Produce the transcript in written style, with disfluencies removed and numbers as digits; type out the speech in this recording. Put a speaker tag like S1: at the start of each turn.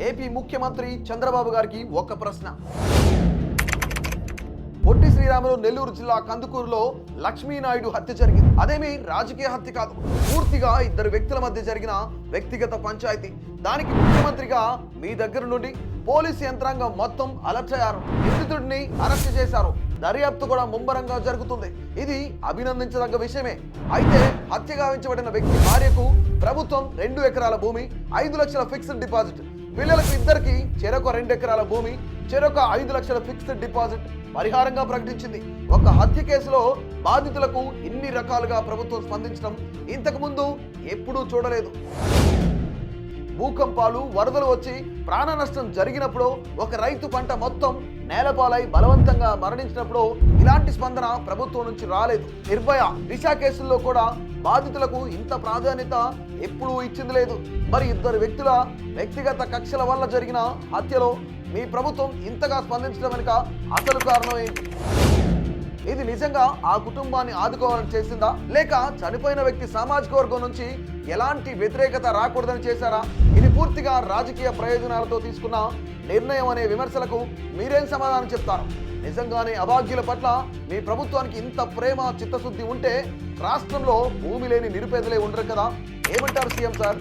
S1: AP ముఖ్యమంత్రి చంద్రబాబు గారికి ఒక ప్రశ్న. పొట్టి శ్రీరాములు నెల్లూరు జిల్లా కందుకూరులో లక్ష్మీనాయుడు హత్య జరిగింది. అదేమీ రాజకీయ హత్య కాదు, పూర్తిగా ఇద్దరు వ్యక్తుల మధ్య జరిగిన వ్యక్తిగత పంచాయతీ. దానికి ముఖ్యమంత్రిగా మీ దగ్గర నుండి పోలీసు యంత్రాంగం మొత్తం అలర్ట్ అయ్యారు. నిందితుడిని అరెస్ట్ చేశారు. దర్యాప్తు కూడా ముమ్మరంగా జరుగుతుంది. ఇది అభినందించదగ్గ విషయమే. అయితే హత్య గావించబడిన వ్యక్తి భార్యకు ప్రభుత్వం 2 ఎకరాల భూమి, 5 లక్షల ఫిక్స్డ్ డిపాజిట్, పిల్లలకు ఇద్దరికి చెరొక 2 ఎకరాల భూమి, చెరొక 5 లక్షల ఫిక్స్డ్ డిపాజిట్ పరిహారంగా ప్రకటించింది. ఒక హత్య కేసులో బాధితులకు ఇన్ని రకాలుగా ప్రభుత్వం స్పందించడం ఇంతకు ముందు ఎప్పుడూ చూడలేదు. భూకంపాలు, వరదలు వచ్చి ప్రాణ నష్టం జరిగినప్పుడు, ఒక రైతు పంట మొత్తం నేలపాలై బలవంతంగా మరణించినప్పుడు ఇలాంటి స్పందన ప్రభుత్వం నుంచి రాలేదు. నిర్భయ, దిశ కేసుల్లో కూడా బాధితులకు ఇంత ప్రాధాన్యత ఎప్పుడూ ఇచ్చింది లేదు. మరి ఇద్దరు వ్యక్తుల వ్యక్తిగత కక్షల వల్ల జరిగిన హత్యలో మీ ప్రభుత్వం ఇంతగా స్పందించడం వెనుక అసలు కారణం ఏంటి? ఇది నిజంగా ఆ కుటుంబాన్ని ఆదుకోవాలని చేసిందా, లేక చనిపోయిన వ్యక్తి సామాజిక వర్గం నుంచి ఎలాంటి వ్యతిరేకత రాకూడదని చేశారా? ఇది పూర్తిగా రాజకీయ ప్రయోజనాలతో తీసుకున్న నిర్ణయం అనే విమర్శలకు మీరేం సమాధానం చెప్తారు? నిజంగానే అభాగ్యుల పట్ల మీ ప్రభుత్వానికి ఇంత ప్రేమ, చిత్తశుద్ధి ఉంటే రాష్ట్రంలో భూమి లేని నిరుపేదలే ఉండరు కదా. ఏమంటారు సీఎం సార్?